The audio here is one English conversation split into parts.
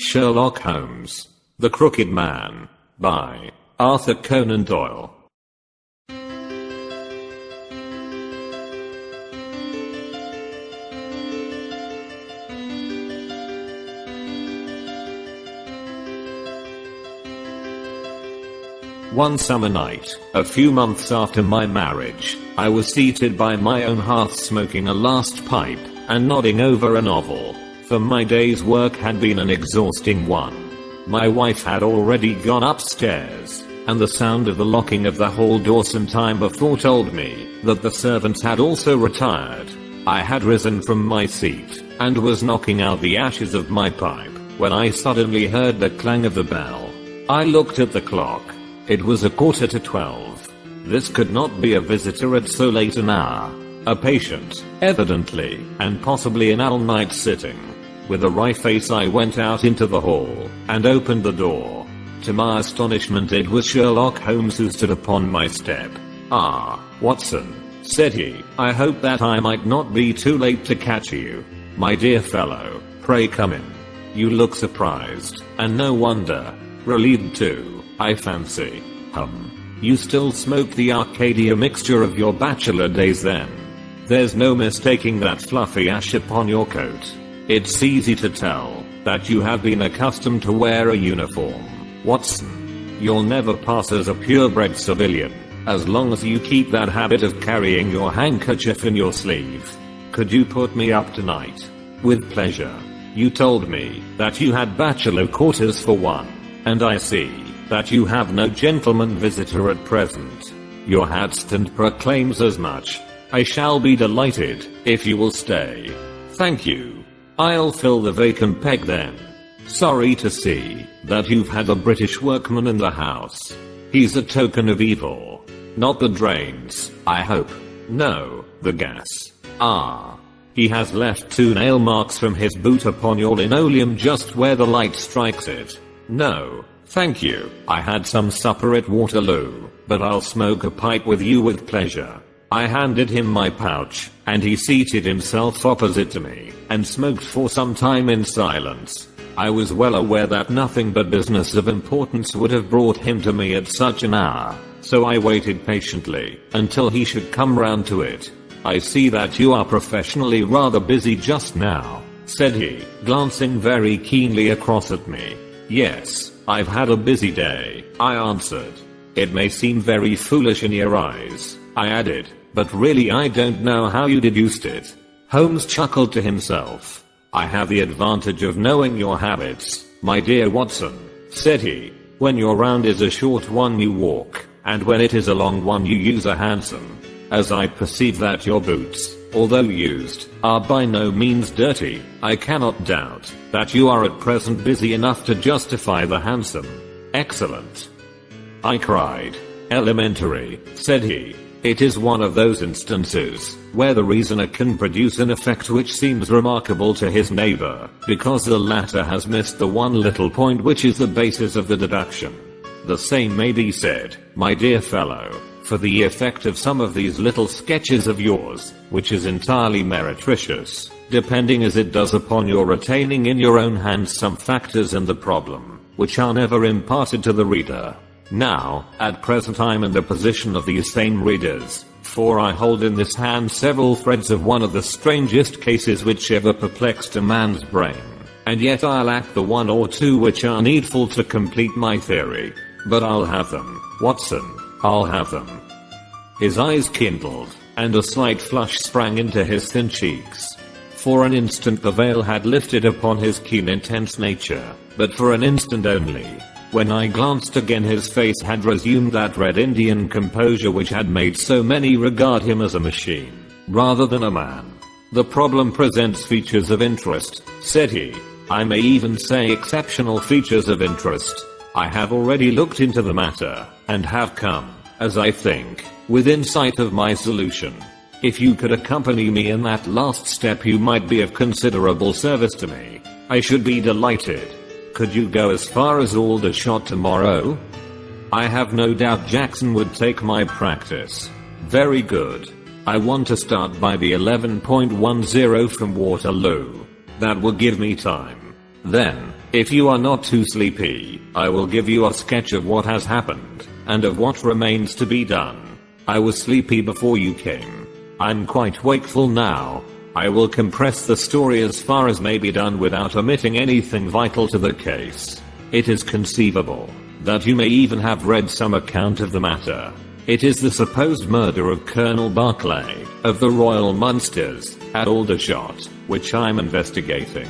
Sherlock Holmes, The Crooked Man, by Arthur Conan Doyle. One summer night, a few months after my marriage, I was seated by my own hearth smoking a last pipe and nodding over a novel, for my day's work had been an exhausting one. My wife had already gone upstairs, and the sound of the locking of the hall door some time before told me that the servants had also retired. I had risen from my seat and was knocking out the ashes of my pipe when I suddenly heard the clang of the bell. I looked at the clock. It was 11:45. This could not be a visitor at so late an hour. A patient, evidently, and possibly an all-night sitting. With a wry face I went out into the hall and opened the door. To my astonishment it was Sherlock Holmes who stood upon my step. "Ah, Watson," said he, "I hope that I might not be too late to catch you. My dear fellow, pray come in. You look surprised, and no wonder. Relieved too, I fancy. You still smoke the Arcadia mixture of your bachelor days then? There's no mistaking that fluffy ash upon your coat. It's easy to tell that you have been accustomed to wear a uniform, Watson. You'll never pass as a purebred civilian, as long as you keep that habit of carrying your handkerchief in your sleeve. Could you put me up tonight?" "With pleasure. You told me that you had bachelor quarters for one, and I see that you have no gentleman visitor at present. Your hat stand proclaims as much. I shall be delighted if you will stay. Thank you. I'll fill the vacant peg then. Sorry to see that you've had a British workman in the house. He's a token of evil. Not the drains, I hope. No, the gas. Ah. He has left 2 nail marks from his boot upon your linoleum just where the light strikes it. No, thank you. I had some supper at Waterloo, but I'll smoke a pipe with you with pleasure." I handed him my pouch, and he seated himself opposite to me, and smoked for some time in silence. I was well aware that nothing but business of importance would have brought him to me at such an hour, so I waited patiently until he should come round to it. "I see that you are professionally rather busy just now," said he, glancing very keenly across at me. "Yes, I've had a busy day," I answered. "It may seem very foolish in your eyes," I added, "but really I don't know how you deduced it." Holmes chuckled to himself. "I have the advantage of knowing your habits, my dear Watson," said he. "When your round is a short one you walk, and when it is a long one you use a hansom. As I perceive that your boots, although used, are by no means dirty, I cannot doubt that you are at present busy enough to justify the hansom." "Excellent," I cried. "Elementary," said he. "It is one of those instances where the reasoner can produce an effect which seems remarkable to his neighbor, because the latter has missed the one little point which is the basis of the deduction. The same may be said, my dear fellow, for the effect of some of these little sketches of yours, which is entirely meretricious, depending as it does upon your retaining in your own hands some factors in the problem, which are never imparted to the reader. Now, at present I'm in the position of these same readers, for I hold in this hand several threads of one of the strangest cases which ever perplexed a man's brain, and yet I lack the one or two which are needful to complete my theory. But I'll have them, Watson, I'll have them." His eyes kindled, and a slight flush sprang into his thin cheeks. For an instant the veil had lifted upon his keen intense nature, but for an instant only. When I glanced again his face had resumed that red Indian composure which had made so many regard him as a machine, rather than a man. "The problem presents features of interest," said he. "I may even say exceptional features of interest. I have already looked into the matter, and have come, as I think, within sight of my solution. If you could accompany me in that last step you might be of considerable service to me. I should be delighted. Could you go as far as Aldershot tomorrow?" "I have no doubt Jackson would take my practice." "Very good. I want to start by the 11.10 from Waterloo. That will give me time. Then, If you are not too sleepy, I will give you a sketch of what has happened, and of what remains to be done. I was sleepy before you came. I'm quite wakeful now. I will compress the story as far as may be done without omitting anything vital to the case. It is conceivable that you may even have read some account of the matter. It is the supposed murder of Colonel Berkeley, of the Royal Munsters, at Aldershot, which I'm investigating.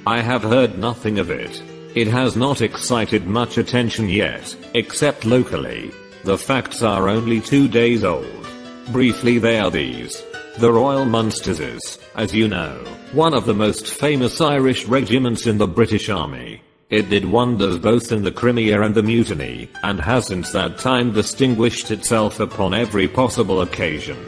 I have heard nothing of it. It has not excited much attention yet, except locally. The facts are only 2 days old. Briefly, they are these. The Royal Munsters is, as you know, one of the most famous Irish regiments in the British Army. It did wonders both in the Crimea and the Mutiny, and has since that time distinguished itself upon every possible occasion.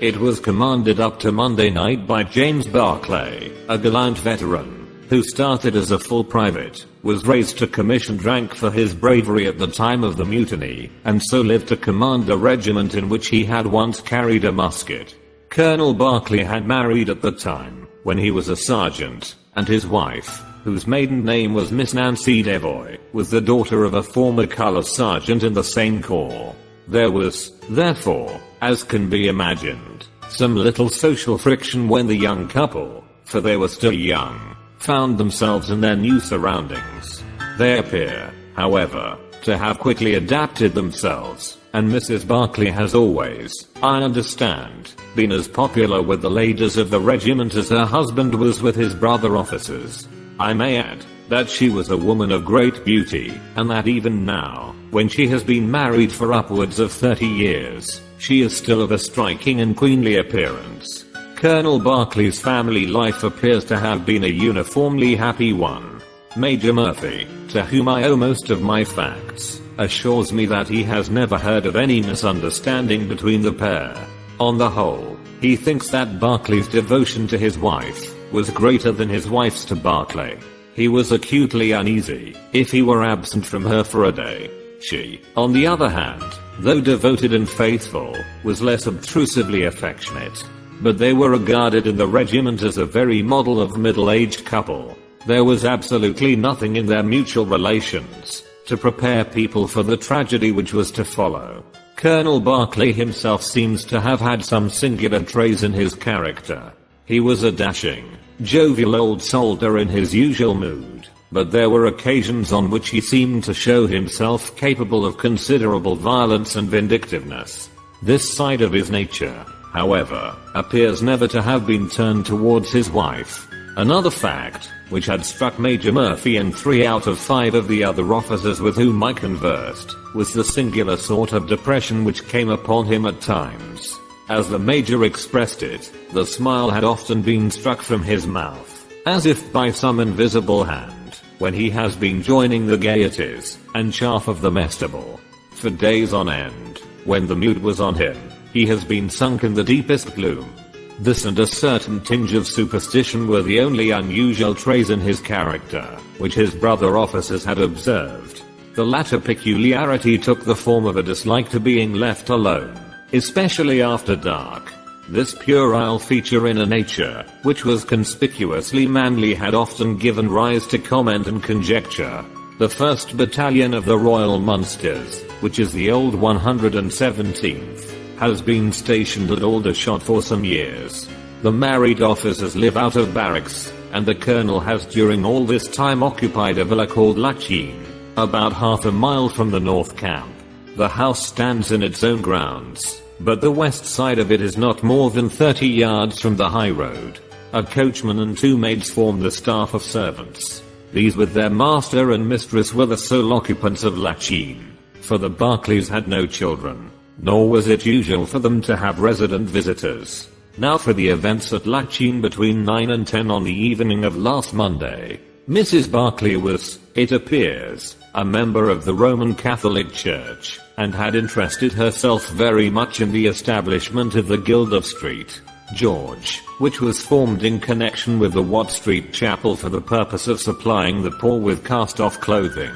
It was commanded up to Monday night by James Berkeley, a gallant veteran, who started as a full private, was raised to commissioned rank for his bravery at the time of the mutiny, and so lived to command a regiment in which he had once carried a musket. Colonel Berkeley had married at the time, when he was a sergeant, and his wife, whose maiden name was Miss Nancy Devoy, was the daughter of a former colour sergeant in the same corps. There was, therefore, as can be imagined, some little social friction when the young couple, for they were still young, found themselves in their new surroundings. They appear, however, to have quickly adapted themselves, and Mrs. Berkeley has always, I understand, been as popular with the ladies of the regiment as her husband was with his brother officers. I may add that she was a woman of great beauty, and that even now, when she has been married for upwards of 30 years, she is still of a striking and queenly appearance. Colonel Berkeley's family life appears to have been a uniformly happy one. Major Murphy, to whom I owe most of my facts, assures me that he has never heard of any misunderstanding between the pair. On the whole, he thinks that Berkeley's devotion to his wife was greater than his wife's to Berkeley. He was acutely uneasy if he were absent from her for a day. She, on the other hand, though devoted and faithful, was less obtrusively affectionate. But they were regarded in the regiment as a very model of middle-aged couple. There was absolutely nothing in their mutual relations to prepare people for the tragedy which was to follow. Colonel Berkeley himself seems to have had some singular traits in his character. He was a dashing, jovial old soldier in his usual mood, but there were occasions on which he seemed to show himself capable of considerable violence and vindictiveness. This side of his nature, however, appears never to have been turned towards his wife. Another fact, which had struck Major Murphy and 3 out of 5 of the other officers with whom I conversed, was the singular sort of depression which came upon him at times. As the Major expressed it, the smile had often been struck from his mouth, as if by some invisible hand, when he has been joining the gaieties and chaff of the mess table. For days on end, when the mood was on him, he has been sunk in the deepest gloom. This and a certain tinge of superstition were the only unusual traits in his character, which his brother officers had observed. The latter peculiarity took the form of a dislike to being left alone, especially after dark. This puerile feature in a nature, which was conspicuously manly, had often given rise to comment and conjecture. The 1st Battalion of the Royal Munsters, which is the old 117th, has been stationed at Aldershot for some years. The married officers live out of barracks, and the colonel has during all this time occupied a villa called Lachine, about half a mile from the north camp. The house stands in its own grounds, but the west side of it is not more than 30 yards from the high road. A coachman and 2 maids form the staff of servants. These with their master and mistress were the sole occupants of Lachine, for the Berkeleys had no children, nor was it usual for them to have resident visitors. Now for the events at Lachine between 9 and 10 on the evening of last Monday. Mrs. Berkeley was, it appears, a member of the Roman Catholic Church, and had interested herself very much in the establishment of the Guild of St. George, which was formed in connection with the Watt Street Chapel for the purpose of supplying the poor with cast-off clothing.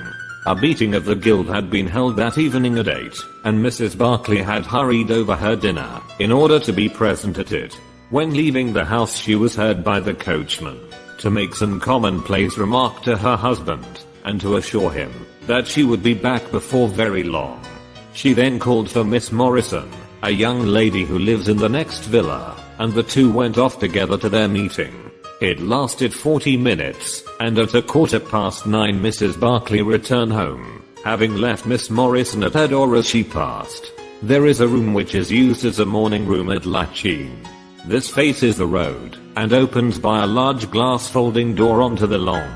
A meeting of the guild had been held that evening at 8, and Mrs. Berkeley had hurried over her dinner, in order to be present at it. When leaving the house she was heard by the coachman to make some commonplace remark to her husband, and to assure him that she would be back before very long. She then called for Miss Morrison, a young lady who lives in the next villa, and the two went off together to their meeting. It lasted 40 minutes, and at 9:15 Mrs. Barclay returned home, having left Miss Morrison at her door as she passed. There is a room which is used as a morning room at Lachine. This faces the road, and opens by a large glass folding door onto the lawn.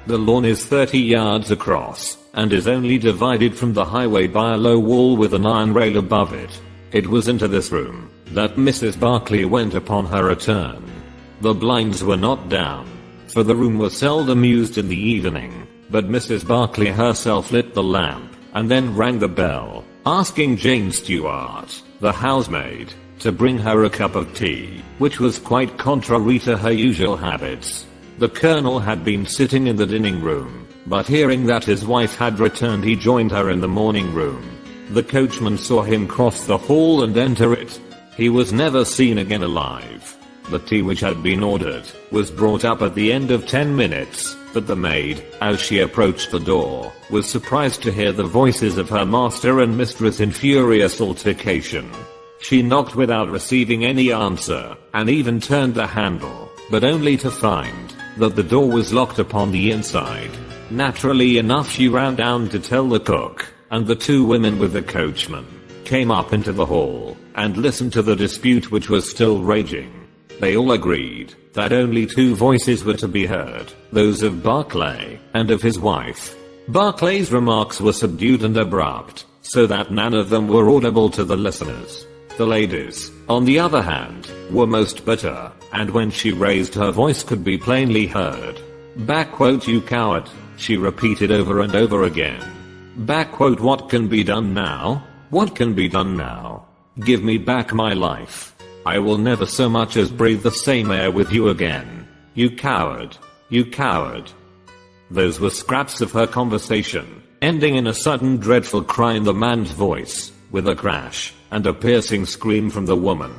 The lawn is 30 yards across, and is only divided from the highway by a low wall with an iron rail above it. It was into this room that Mrs. Barclay went upon her return. The blinds were not down, for the room was seldom used in the evening, but Mrs. Barclay herself lit the lamp, and then rang the bell, asking Jane Stewart, the housemaid, to bring her a cup of tea, which was quite contrary to her usual habits. The Colonel had been sitting in the dining room, but hearing that his wife had returned he joined her in the morning room. The coachman saw him cross the hall and enter it. He was never seen again alive. The tea which had been ordered was brought up at the end of 10 minutes, but the maid, as she approached the door, was surprised to hear the voices of her master and mistress in furious altercation. She knocked without receiving any answer, and even turned the handle, but only to find that the door was locked upon the inside. Naturally enough she ran down to tell the cook, and the two women with the coachman came up into the hall, and listened to the dispute which was still raging. They all agreed that only two voices were to be heard, those of Barclay and of his wife. Barclay's remarks were subdued and abrupt, so that none of them were audible to the listeners. The ladies, on the other hand, were most bitter, and when she raised her voice could be plainly heard. "You coward," she repeated over and over again. "What can be done now? What can be done now? Give me back my life. I will never so much as breathe the same air with you again. You coward. You coward." Those were scraps of her conversation, ending in a sudden dreadful cry in the man's voice, with a crash, and a piercing scream from the woman.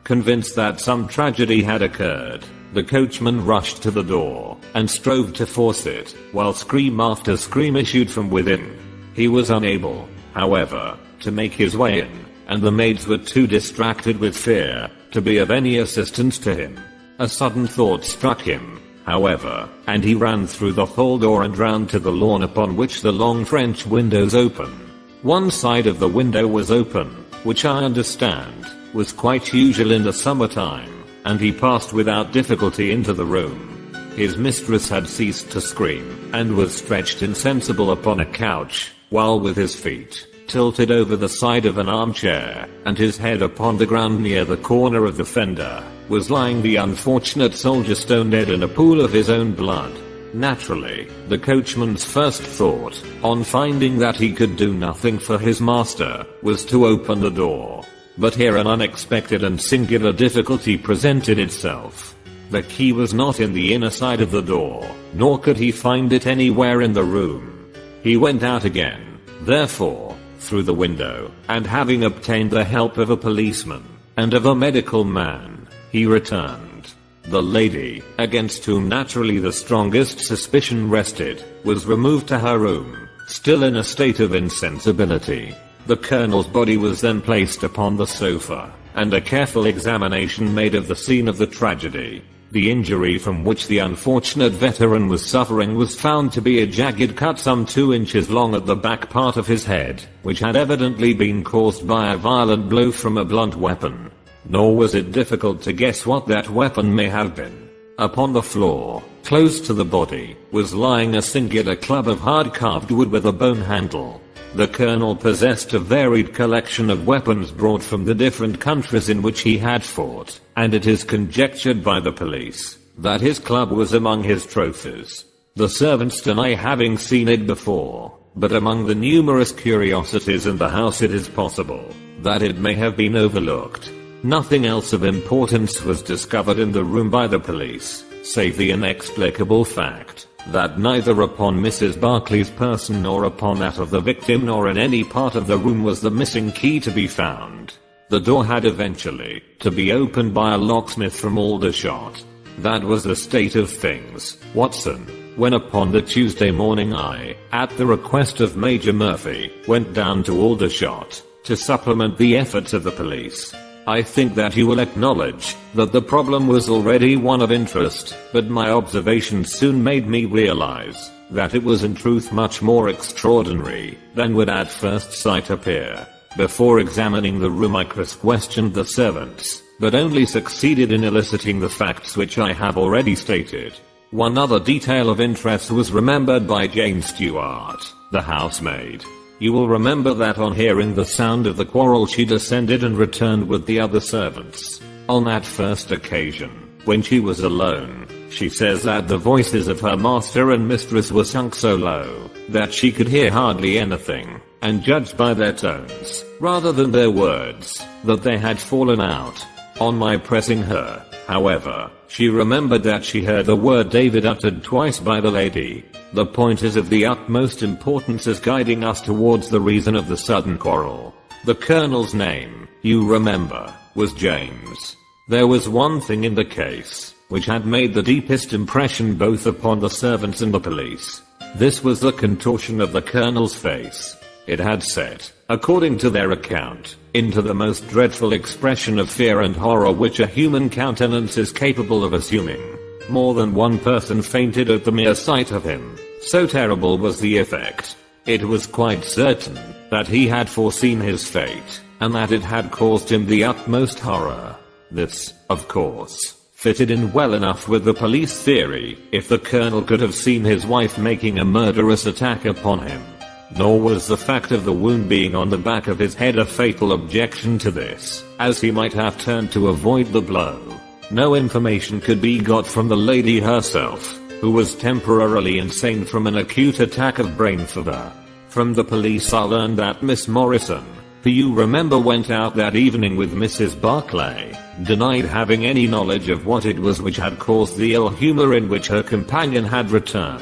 Convinced that some tragedy had occurred, the coachman rushed to the door, and strove to force it, while scream after scream issued from within. He was unable, however, to make his way in, and the maids were too distracted with fear to be of any assistance to him. A sudden thought struck him, however, and he ran through the hall door and round to the lawn upon which the long French windows open. One side of the window was open, which I understand was quite usual in the summertime, and he passed without difficulty into the room. His mistress had ceased to scream, and was stretched insensible upon a couch, while with his feet tilted over the side of an armchair, and his head upon the ground near the corner of the fender, was lying the unfortunate soldier stone dead in a pool of his own blood. Naturally, the coachman's first thought, on finding that he could do nothing for his master, was to open the door. But here an unexpected and singular difficulty presented itself. The key was not in the inner side of the door, nor could he find it anywhere in the room. He went out again, therefore, through the window, and having obtained the help of a policeman, and of a medical man, he returned. The lady, against whom naturally the strongest suspicion rested, was removed to her room, still in a state of insensibility. The Colonel's body was then placed upon the sofa, and a careful examination made of the scene of the tragedy. The injury from which the unfortunate veteran was suffering was found to be a jagged cut some 2 inches long at the back part of his head, which had evidently been caused by a violent blow from a blunt weapon. Nor was it difficult to guess what that weapon may have been. Upon the floor, close to the body, was lying a singular club of hard carved wood with a bone handle. The Colonel possessed a varied collection of weapons brought from the different countries in which he had fought, and it is conjectured by the police that his club was among his trophies. The servants deny having seen it before, but among the numerous curiosities in the house it is possible that it may have been overlooked. Nothing else of importance was discovered in the room by the police, save the inexplicable fact that neither upon Mrs. Barclay's person nor upon that of the victim nor in any part of the room was the missing key to be found. The door had eventually to be opened by a locksmith from Aldershot. That was the state of things, Watson. when upon the Tuesday morning I, at the request of Major Murphy, went down to Aldershot to supplement the efforts of the police. I think that you will acknowledge that the problem was already one of interest, but my observations soon made me realize that it was in truth much more extraordinary than would at first sight appear. Before examining the room I questioned the servants, but only succeeded in eliciting the facts which I have already stated. One other detail of interest was remembered by Jane Stewart, the housemaid. You will remember that on hearing the sound of the quarrel she descended and returned with the other servants. On that first occasion, when she was alone, she says that the voices of her master and mistress were sunk so low that she could hear hardly anything, and judged by their tones, rather than their words, that they had fallen out. On my pressing her, however, she remembered that she heard the word David uttered twice by the lady. The point is of the utmost importance as guiding us towards the reason of the sudden quarrel. The colonel's name, you remember, was James. There was one thing in the case which had made the deepest impression both upon the servants and the police. This was the contortion of the colonel's face. It had set, according to their account, into the most dreadful expression of fear and horror which a human countenance is capable of assuming. More than one person fainted at the mere sight of him, so terrible was the effect. It was quite certain that he had foreseen his fate, and that it had caused him the utmost horror. This, of course, fitted in well enough with the police theory, if the colonel could have seen his wife making a murderous attack upon him. Nor was the fact of the wound being on the back of his head a fatal objection to this, as he might have turned to avoid the blow. No information could be got from the lady herself, who was temporarily insane from an acute attack of brain fever. From the police I learned that Miss Morrison, who you remember went out that evening with Mrs. Barclay, denied having any knowledge of what it was which had caused the ill humor in which her companion had returned.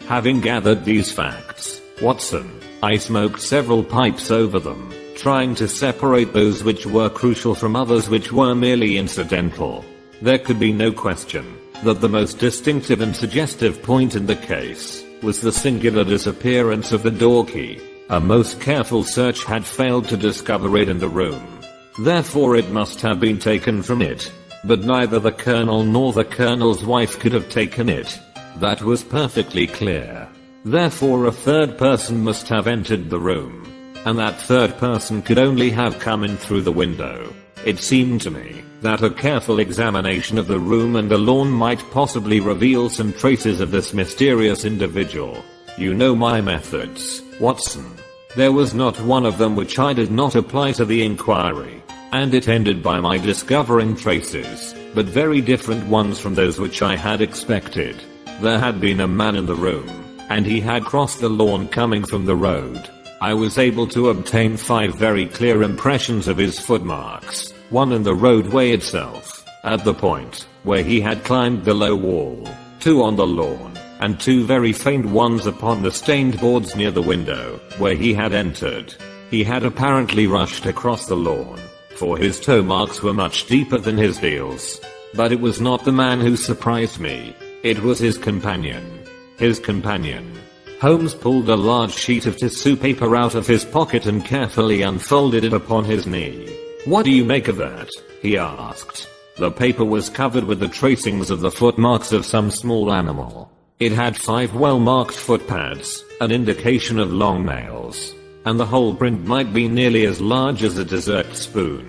Having gathered these facts, Watson, I smoked several pipes over them, trying to separate those which were crucial from others which were merely incidental. There could be no question that the most distinctive and suggestive point in the case was the singular disappearance of the door key. A most careful search had failed to discover it in the room. Therefore it must have been taken from it. But neither the colonel nor the colonel's wife could have taken it. That was perfectly clear. Therefore a third person must have entered the room. And that third person could only have come in through the window. It seemed to me that a careful examination of the room and the lawn might possibly reveal some traces of this mysterious individual. You know my methods, Watson. There was not one of them which I did not apply to the inquiry, and it ended by my discovering traces, but very different ones from those which I had expected. There had been a man in the room, and he had crossed the lawn coming from the road. I was able to obtain 5 very clear impressions of his footmarks, one in the roadway itself, at the point where he had climbed the low wall, 2 on the lawn, and 2 very faint ones upon the stained boards near the window, where he had entered. He had apparently rushed across the lawn, for his toe marks were much deeper than his heels. But it was not the man who surprised me, it was his companion. His companion. Holmes pulled a large sheet of tissue paper out of his pocket and carefully unfolded it upon his knee. "What do you make of that?" he asked. The paper was covered with the tracings of the footmarks of some small animal. It had 5 well-marked footpads, an indication of long nails, and the whole print might be nearly as large as a dessert spoon.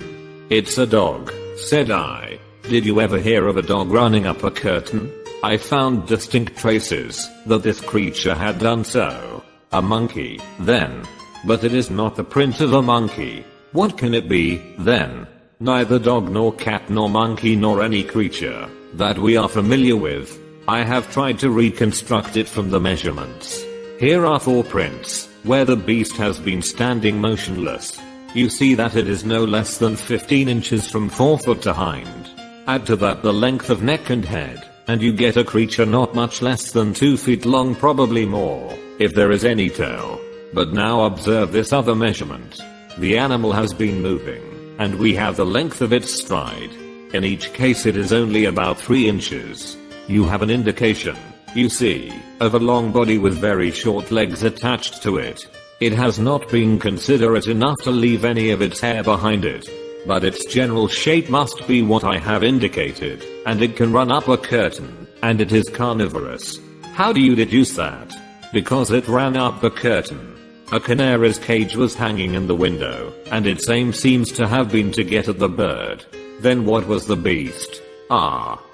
"It's a dog," said I. "Did you ever hear of a dog running up a curtain?" I found distinct traces that this creature had done so. A monkey, then. But it is not the print of a monkey. What can it be, then? Neither dog nor cat nor monkey nor any creature that we are familiar with. I have tried to reconstruct it from the measurements. Here are 4 prints, where the beast has been standing motionless. You see that it is no less than 15 inches from 4 foot to hind. Add to that the length of neck and head, and you get a creature not much less than 2 feet long, probably more, if there is any tail. But now observe this other measurement. The animal has been moving, and we have the length of its stride. In each case it is only about 3 inches. You have an indication You see, of a long body with very short legs attached to it. It has not been considerate enough to leave any of its hair behind it. But its general shape must be what I have indicated, and it can run up a curtain, and it is carnivorous. How do you deduce that? Because it ran up the curtain. A canary's cage was hanging in the window, and its aim seems to have been to get at the bird. Then what was the beast?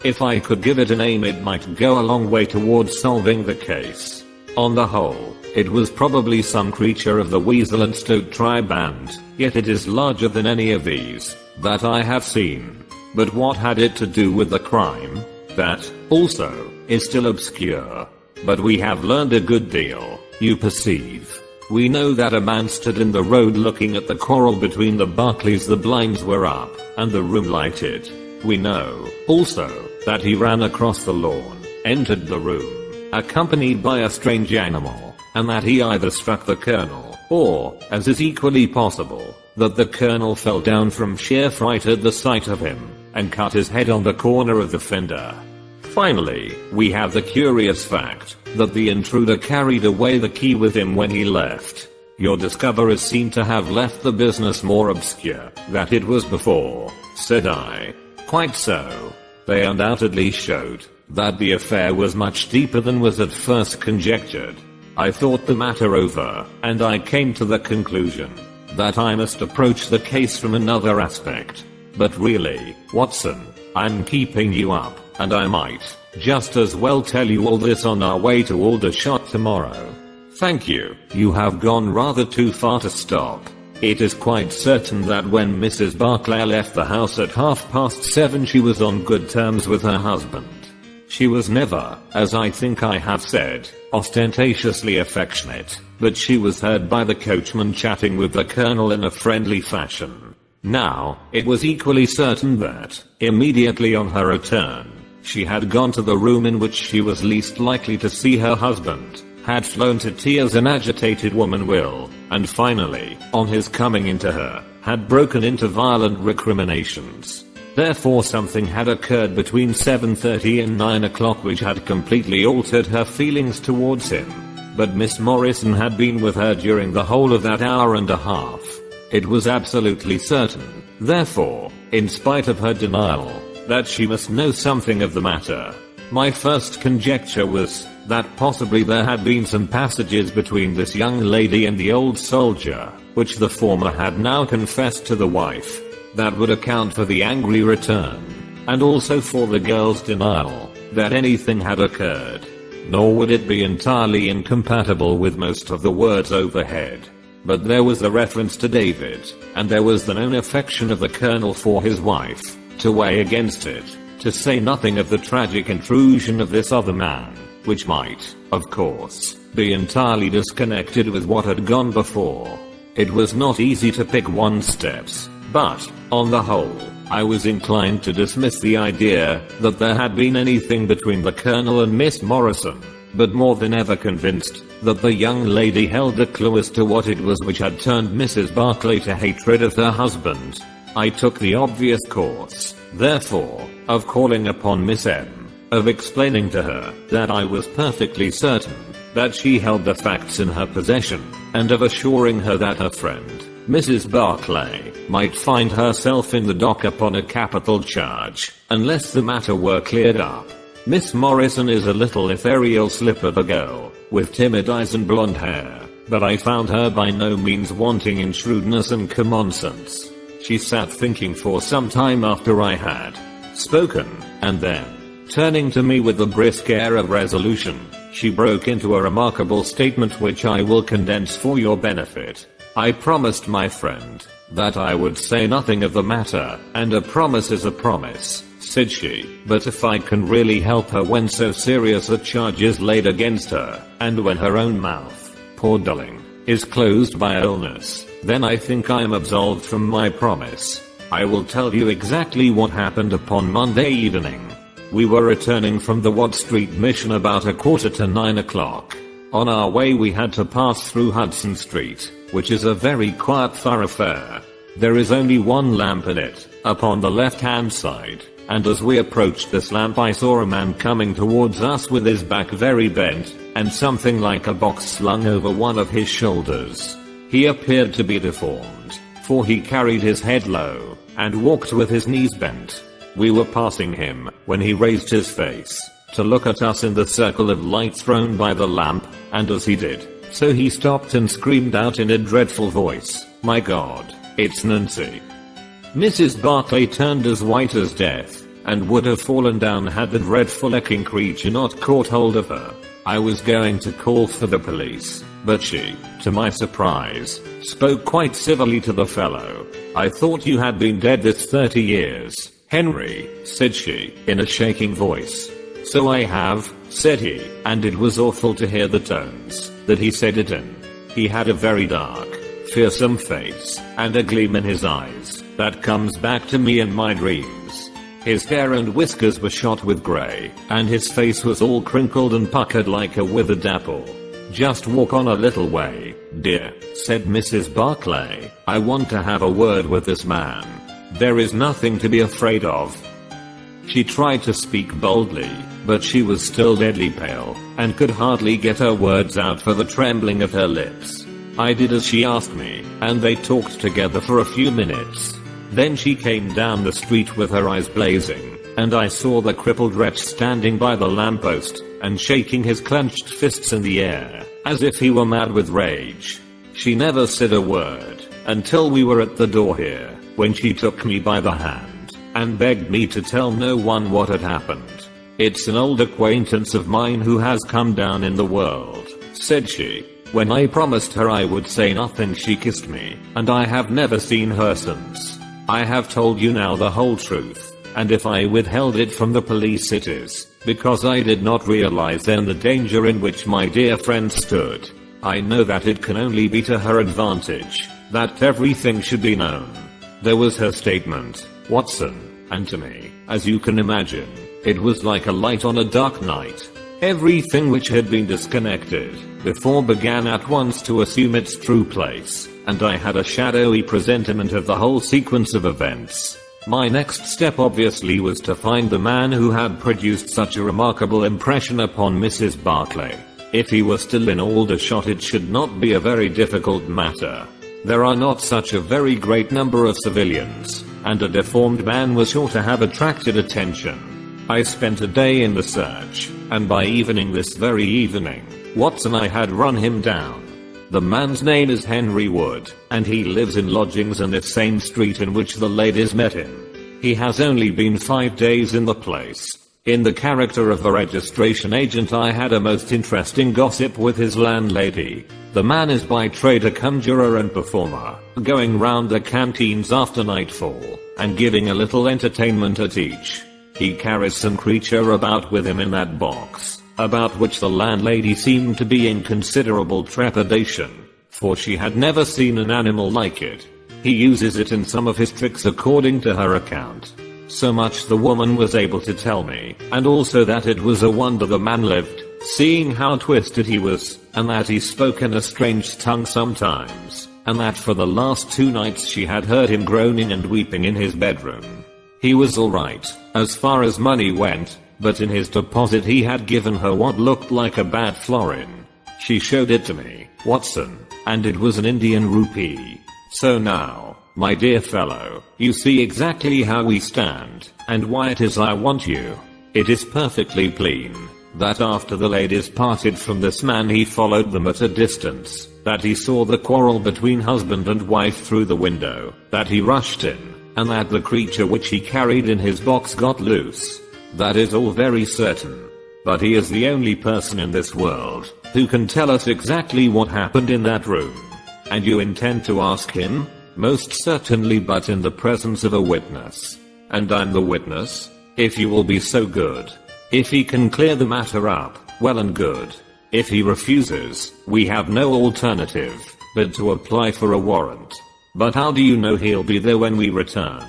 If I could give it a name, it might go a long way towards solving the case. On the whole, it was probably some creature of the weasel and stoat tribe, and yet it is larger than any of these that I have seen. But what had it to do with the crime? That, also, is still obscure. But we have learned a good deal, you perceive. We know that a man stood in the road looking at the quarrel between the Barclays. The blinds were up, and the room lighted. We know, also, that he ran across the lawn, entered the room, accompanied by a strange animal, and that he either struck the colonel, or, as is equally possible, that the colonel fell down from sheer fright at the sight of him, and cut his head on the corner of the fender. Finally, we have the curious fact that the intruder carried away the key with him when he left. Your discoverers seem to have left the business more obscure than it was before, said I. Quite so. They undoubtedly showed that the affair was much deeper than was at first conjectured. I thought the matter over, and I came to the conclusion that I must approach the case from another aspect. But really, Watson, I'm keeping you up, and I might just as well tell you all this on our way to Aldershot tomorrow. Thank you. You have gone rather too far to stop. It is quite certain that when Mrs. Barclay left the house at 7:30, she was on good terms with her husband. She was never, as I think I have said, ostentatiously affectionate, but she was heard by the coachman chatting with the colonel in a friendly fashion. Now, it was equally certain that, immediately on her return, she had gone to the room in which she was least likely to see her husband, had flown to tears an agitated woman will, and finally, on his coming into her, had broken into violent recriminations. Therefore something had occurred between 7:30 and 9 o'clock which had completely altered her feelings towards him. But Miss Morrison had been with her during the whole of that hour and a half. It was absolutely certain, therefore, in spite of her denial, that she must know something of the matter. My first conjecture was that possibly there had been some passages between this young lady and the old soldier, which the former had now confessed to the wife, that would account for the angry return, and also for the girl's denial that anything had occurred. Nor would it be entirely incompatible with most of the words overhead. But there was the reference to David, and there was the known affection of the colonel for his wife, to weigh against it, to say nothing of the tragic intrusion of this other man, which might, of course, be entirely disconnected with what had gone before. It was not easy to pick one's steps, but, on the whole, I was inclined to dismiss the idea that there had been anything between the colonel and Miss Morrison, but more than ever convinced that the young lady held a clue as to what it was which had turned Mrs. Barclay to hatred of her husband. I took the obvious course, therefore, of calling upon Miss M, of explaining to her that I was perfectly certain that she held the facts in her possession, and of assuring her that her friend, Mrs. Barclay, might find herself in the dock upon a capital charge, unless the matter were cleared up. Miss Morrison is a little ethereal slip of a girl, with timid eyes and blonde hair, but I found her by no means wanting in shrewdness and common sense. She sat thinking for some time after I had spoken, and then, turning to me with a brisk air of resolution, she broke into a remarkable statement which I will condense for your benefit. I promised my friend that I would say nothing of the matter, and a promise is a promise, said she, but if I can really help her when so serious a charge is laid against her, and when her own mouth, poor darling, is closed by illness, then I think I am absolved from my promise. I will tell you exactly what happened upon Monday evening. We were returning from the Watt Street mission about 9:15 o'clock. On our way we had to pass through Hudson Street, which is a very quiet thoroughfare. There is only one lamp in it, upon the left-hand side, and as we approached this lamp I saw a man coming towards us with his back very bent, and something like a box slung over one of his shoulders. He appeared to be deformed, for he carried his head low, and walked with his knees bent. We were passing him, when he raised his face, to look at us in the circle of light thrown by the lamp, and as he did so he stopped and screamed out in a dreadful voice, "My God, it's Nancy." Mrs. Barclay turned as white as death, and would have fallen down had the dreadful looking creature not caught hold of her. I was going to call for the police, but she, to my surprise, spoke quite civilly to the fellow. "I thought you had been dead this 30 years, Henry," said she, in a shaking voice. "So I have," said he, and it was awful to hear the tones that he said it in. He had a very dark, fearsome face, and a gleam in his eyes that comes back to me in my dreams. His hair and whiskers were shot with grey, and his face was all crinkled and puckered like a withered apple. "Just walk on a little way, dear," said Mrs. Barclay. "I want to have a word with this man. There is nothing to be afraid of." She tried to speak boldly, but she was still deadly pale, and could hardly get her words out for the trembling of her lips. I did as she asked me, and they talked together for a few minutes. Then she came down the street with her eyes blazing, and I saw the crippled wretch standing by the lamppost, and shaking his clenched fists in the air, as if he were mad with rage. She never said a word, until we were at the door here, when she took me by the hand and begged me to tell no one what had happened. "It's an old acquaintance of mine who has come down in the world," said she. When I promised her I would say nothing, she kissed me, and I have never seen her since. I have told you now the whole truth, and if I withheld it from the police it is because I did not realize then the danger in which my dear friend stood. I know that it can only be to her advantage that everything should be known. There was her statement, Watson, and to me, as you can imagine, it was like a light on a dark night. Everything which had been disconnected before began at once to assume its true place, and I had a shadowy presentiment of the whole sequence of events. My next step obviously was to find the man who had produced such a remarkable impression upon Mrs. Barclay. If he were still in Aldershot it should not be a very difficult matter. There are not such a very great number of civilians, and a deformed man was sure to have attracted attention. I spent a day in the search, and by evening, this very evening, Watson, I had run him down. The man's name is Henry Wood, and he lives in lodgings in the same street in which the ladies met him. He has only been 5 days in the place. In the character of a registration agent I had a most interesting gossip with his landlady. The man is by trade a conjurer and performer, going round the canteens after nightfall, and giving a little entertainment at each. He carries some creature about with him in that box, about which the landlady seemed to be in considerable trepidation, for she had never seen an animal like it. He uses it in some of his tricks according to her account. So much the woman was able to tell me, and also that it was a wonder the man lived, seeing how twisted he was, and that he spoke in a strange tongue sometimes, and that for the last 2 nights she had heard him groaning and weeping in his bedroom. He was alright, as far as money went, but in his deposit he had given her what looked like a bad florin. She showed it to me, Watson, and it was an Indian rupee. So now, my dear fellow, you see exactly how we stand, and why it is I want you. It is perfectly plain that after the ladies parted from this man he followed them at a distance, that he saw the quarrel between husband and wife through the window, that he rushed in, and that the creature which he carried in his box got loose. That is all very certain. But he is the only person in this world who can tell us exactly what happened in that room. And you intend to ask him? Most certainly, but in the presence of a witness. And I'm the witness? If you will be so good. If he can clear the matter up, well and good. If he refuses, we have no alternative but to apply for a warrant. But how do you know he'll be there when we return?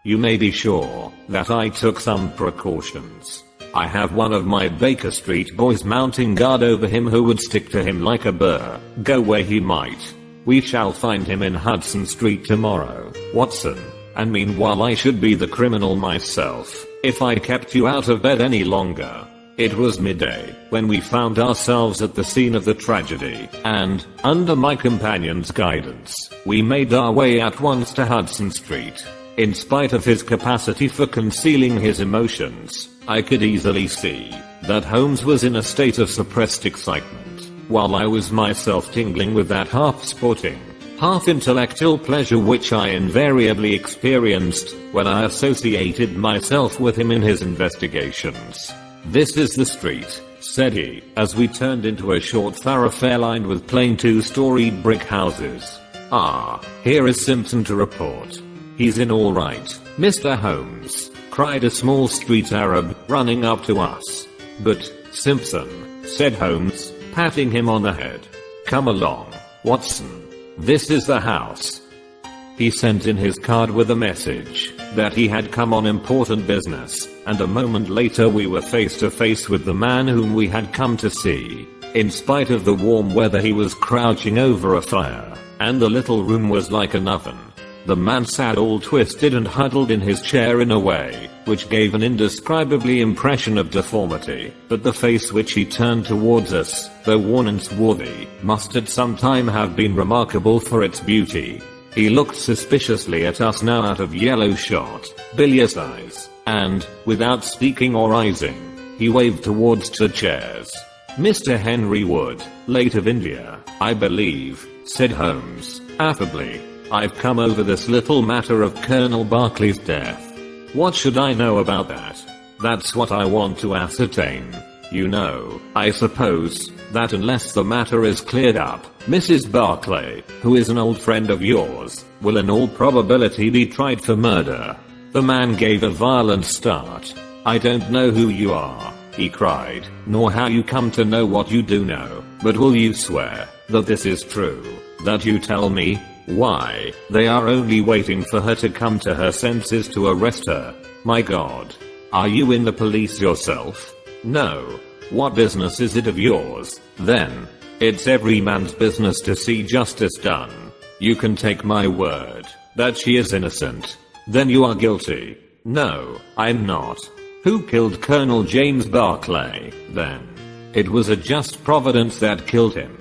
You may be sure that I took some precautions. I have one of my Baker Street boys mounting guard over him who would stick to him like a burr, go where he might. We shall find him in Hudson Street tomorrow, Watson. and meanwhile I should be the criminal myself if I kept you out of bed any longer. It was midday when we found ourselves at the scene of the tragedy, and, under my companion's guidance, we made our way at once to Hudson Street. In spite of his capacity for concealing his emotions, I could easily see that Holmes was in a state of suppressed excitement, while I was myself tingling with that half-sporting, half-intellectual pleasure which I invariably experienced when I associated myself with him in his investigations. "This is the street," said he, as we turned into a short thoroughfare lined with plain two-storied brick houses. "Ah, here is Simpson to report." "He's in all right, Mr. Holmes," cried a small street Arab, running up to us. "But, Simpson," said Holmes, patting him on the head. "Come along, Watson. This is the house." He sent in his card with a message that he had come on important business, and a moment later we were face to face with the man whom we had come to see. In spite of the warm weather, he was crouching over a fire, and the little room was like an oven. The man sat all twisted and huddled in his chair in a way which gave an indescribably impression of deformity, but the face which he turned towards us, though worn and swarthy, must at some time have been remarkable for its beauty. He looked suspiciously at us now out of yellow-shot, bilious eyes, and, without speaking or rising, he waved towards the chairs. "Mr. Henry Wood, late of India, I believe," said Holmes, affably. "I've come over this little matter of Colonel Berkeley's death." "What should I know about that?" "That's what I want to ascertain. You know, I suppose, that unless the matter is cleared up, Mrs. Berkeley, who is an old friend of yours, will in all probability be tried for murder." The man gave a violent start. "I don't know who you are," he cried, "nor how you come to know what you do know, but will you swear that this is true? That you tell me? Why, they are only waiting for her to come to her senses to arrest her. My God. Are you in the police yourself?" "No." "What business is it of yours, then?" "It's every man's business to see justice done. You can take my word that she is innocent." "Then you are guilty." "No, I'm not." "Who killed Colonel James Berkeley, then?" "It was a just providence that killed him.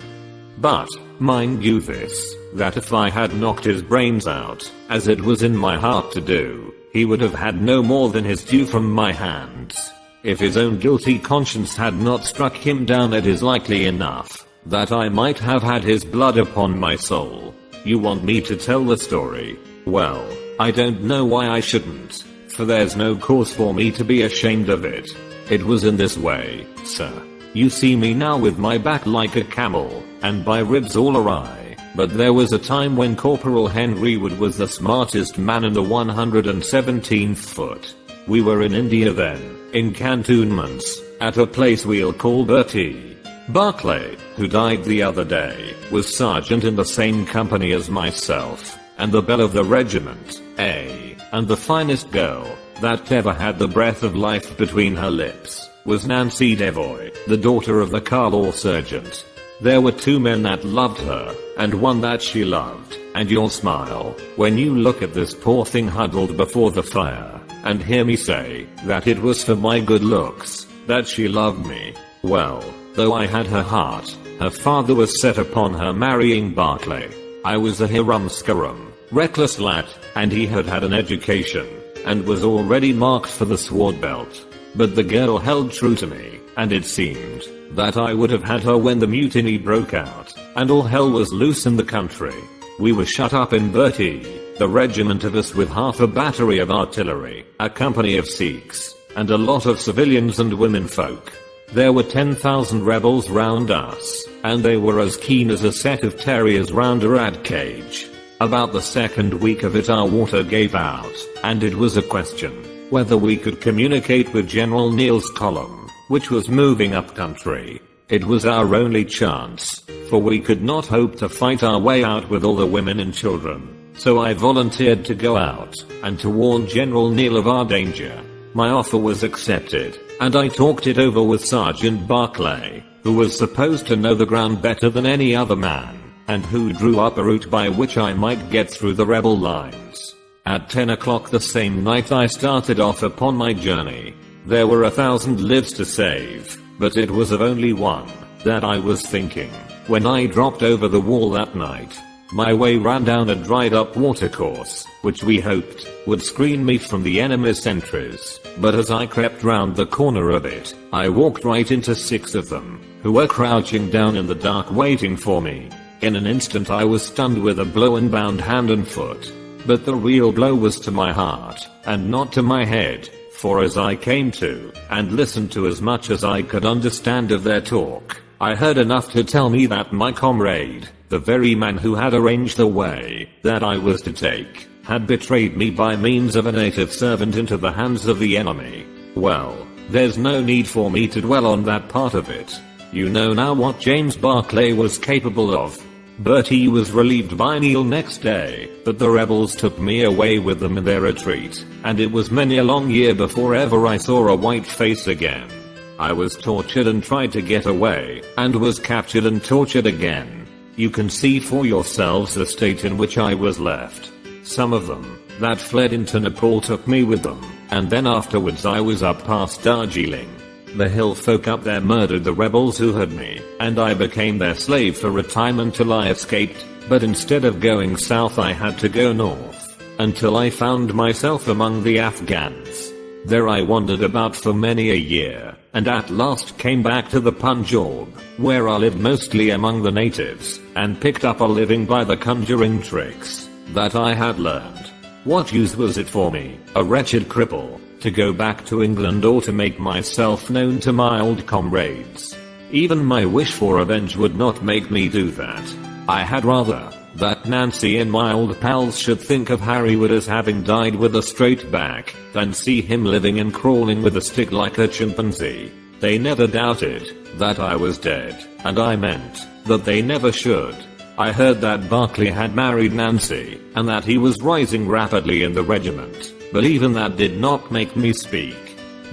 But, mind you this, that if I had knocked his brains out, as it was in my heart to do, he would have had no more than his due from my hands. If his own guilty conscience had not struck him down, it is likely enough that I might have had his blood upon my soul. You want me to tell the story? Well, I don't know why I shouldn't, for there's no cause for me to be ashamed of it. It was in this way, sir. You see me now with my back like a camel, and my ribs all awry, but there was a time when Corporal Henry Wood was the smartest man in the 117th foot. We were in India then, in cantonments, at a place we'll call Bertie. Berkeley, who died the other day, was sergeant in the same company as myself, and the belle of the regiment, and the finest girl that ever had the breath of life between her lips was Nancy Devoy, the daughter of the Carlaw sergeant. There were two men that loved her, and one that she loved, and you'll smile when you look at this poor thing huddled before the fire, and hear me say that it was for my good looks that she loved me. Well, though I had her heart, her father was set upon her marrying Berkeley. I was a hirum-scarum, reckless lad, and he had had an education, and was already marked for the sword belt. But the girl held true to me, and it seemed that I would have had her when the mutiny broke out, and all hell was loose in the country. We were shut up in Bertie, the regiment of us with half a battery of artillery, a company of Sikhs, and a lot of civilians and women folk. There were 10,000 rebels round us, and they were as keen as a set of terriers round a rat cage. About the second week of it our water gave out, and it was a question whether we could communicate with General Neal's column, which was moving up country. It was our only chance, for we could not hope to fight our way out with all the women and children. So I volunteered to go out, and to warn General Neal of our danger. My offer was accepted, and I talked it over with Sergeant Berkeley, who was supposed to know the ground better than any other man, and who drew up a route by which I might get through the rebel lines. At 10 o'clock the same night I started off upon my journey. There were 1,000 lives to save, but it was of only one that I was thinking. When I dropped over the wall that night, my way ran down a dried up watercourse, which we hoped would screen me from the enemy's sentries, but as I crept round the corner of it, I walked right into 6 of them, who were crouching down in the dark waiting for me. In an instant I was stunned with a blow and bound hand and foot. But the real blow was to my heart, and not to my head, for as I came to, and listened to as much as I could understand of their talk, I heard enough to tell me that my comrade, the very man who had arranged the way that I was to take, had betrayed me by means of a native servant into the hands of the enemy. Well, there's no need for me to dwell on that part of it. You know now what James Barclay was capable of. But he was relieved by Neil next day that the rebels took me away with them in their retreat, and it was many a long year before ever I saw a white face again. I was tortured and tried to get away, and was captured and tortured again. You can see for yourselves the state in which I was left. Some of them that fled into Nepal took me with them, and then afterwards I was up past Darjeeling. The hill folk up there murdered the rebels who had me, and I became their slave for a time until I escaped, but instead of going south I had to go north, until I found myself among the Afghans. There I wandered about for many a year, and at last came back to the Punjab, where I lived mostly among the natives, and picked up a living by the conjuring tricks that I had learned. What use was it for me, a wretched cripple, to go back to England or to make myself known to my old comrades? Even my wish for revenge would not make me do that. I had rather that Nancy and my old pals should think of Harrywood as having died with a straight back, than see him living and crawling with a stick like a chimpanzee. They never doubted that I was dead, and I meant that they never should. I heard that Barclay had married Nancy, and that he was rising rapidly in the regiment, but even that did not make me speak.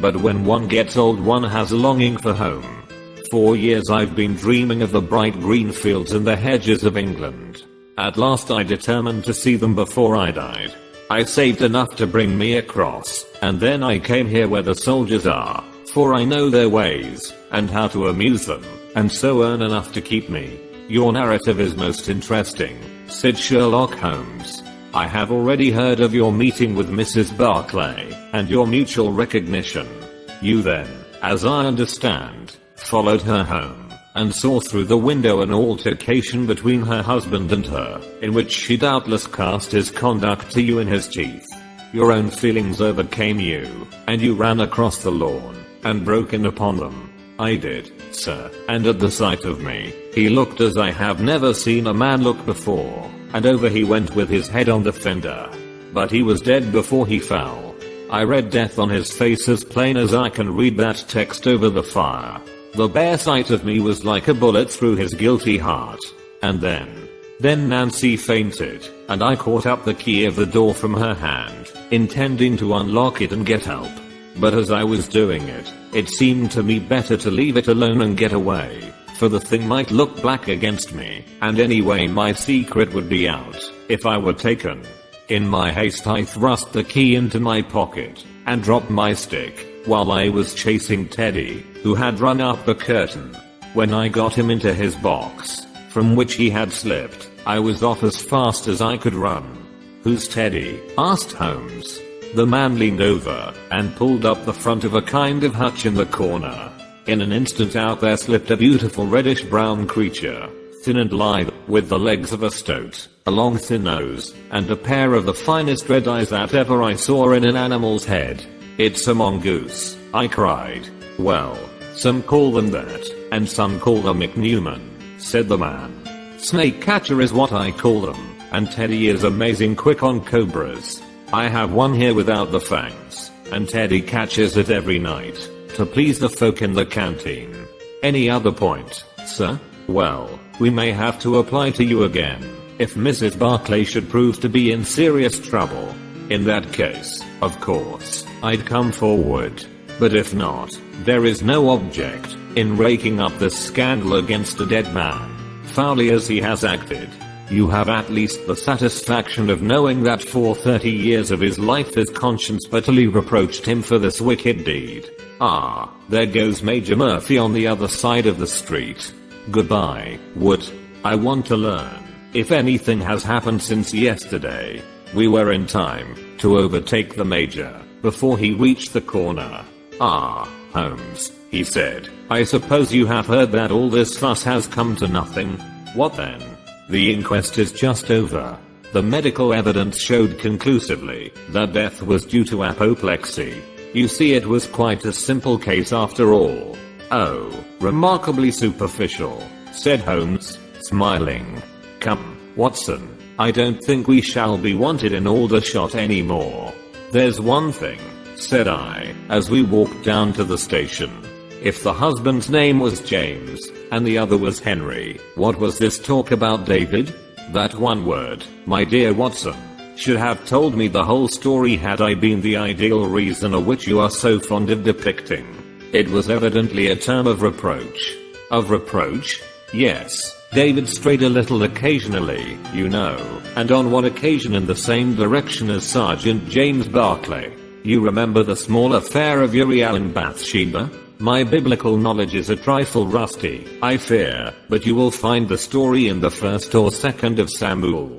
But when one gets old one has a longing for home. For years I've been dreaming of the bright green fields and the hedges of England. At last I determined to see them before I died. I saved enough to bring me across, and then I came here where the soldiers are, for I know their ways, and how to amuse them, and so earn enough to keep me. Your narrative is most interesting, said Sherlock Holmes. I have already heard of your meeting with Mrs. Barclay, and your mutual recognition. You then, as I understand, followed her home, and saw through the window an altercation between her husband and her, in which she doubtless cast his conduct to you in his teeth. Your own feelings overcame you, and you ran across the lawn, and broke in upon them. I did, sir, and at the sight of me, he looked as I have never seen a man look before, and over he went with his head on the fender. But he was dead before he fell. I read death on his face as plain as I can read that text over the fire. The bare sight of me was like a bullet through his guilty heart. And then Nancy fainted, and I caught up the key of the door from her hand, intending to unlock it and get help. But as I was doing it, it seemed to me better to leave it alone and get away, for the thing might look black against me, and anyway my secret would be out, if I were taken. In my haste I thrust the key into my pocket, and dropped my stick, while I was chasing Teddy, who had run up the curtain. When I got him into his box, from which he had slipped, I was off as fast as I could run. Who's Teddy? Asked Holmes. The man leaned over, and pulled up the front of a kind of hutch in the corner. In an instant out there slipped a beautiful reddish-brown creature, thin and lithe, with the legs of a stoat, a long thin nose, and a pair of the finest red eyes that ever I saw in an animal's head. It's a mongoose, I cried. Well, some call them that, and some call them McNewman, said the man. Snake catcher is what I call them, and Teddy is amazing quick on cobras. I have one here without the fangs, and Teddy catches it every night, to please the folk in the canteen. Any other point, sir? Well, we may have to apply to you again, if Mrs. Barclay should prove to be in serious trouble. In that case, of course, I'd come forward. But if not, there is no object in raking up this scandal against a dead man, foully as he has acted. You have at least the satisfaction of knowing that for 30 years of his life his conscience bitterly reproached him for this wicked deed. Ah, there goes Major Murphy on the other side of the street. Goodbye, Wood. I want to learn if anything has happened since yesterday. We were in time to overtake the Major before he reached the corner. Ah, Holmes, he said, I suppose you have heard that all this fuss has come to nothing. What then? The inquest is just over. The medical evidence showed conclusively that death was due to apoplexy. You see, it was quite a simple case after all. Oh, remarkably superficial, said Holmes, smiling. Come, Watson, I don't think we shall be wanted in Aldershot anymore. There's one thing, said I, as we walked down to the station. If the husband's name was James, and the other was Henry, what was this talk about David? That one word, my dear Watson, should have told me the whole story had I been the ideal reasoner which you are so fond of depicting. It was evidently a term of reproach. Of reproach? Yes, David strayed a little occasionally, you know, and on one occasion in the same direction as Sergeant James Barclay. You remember the small affair of Uriel and Bathsheba? My biblical knowledge is a trifle rusty, I fear, but you will find the story in the 1st or 2nd of Samuel.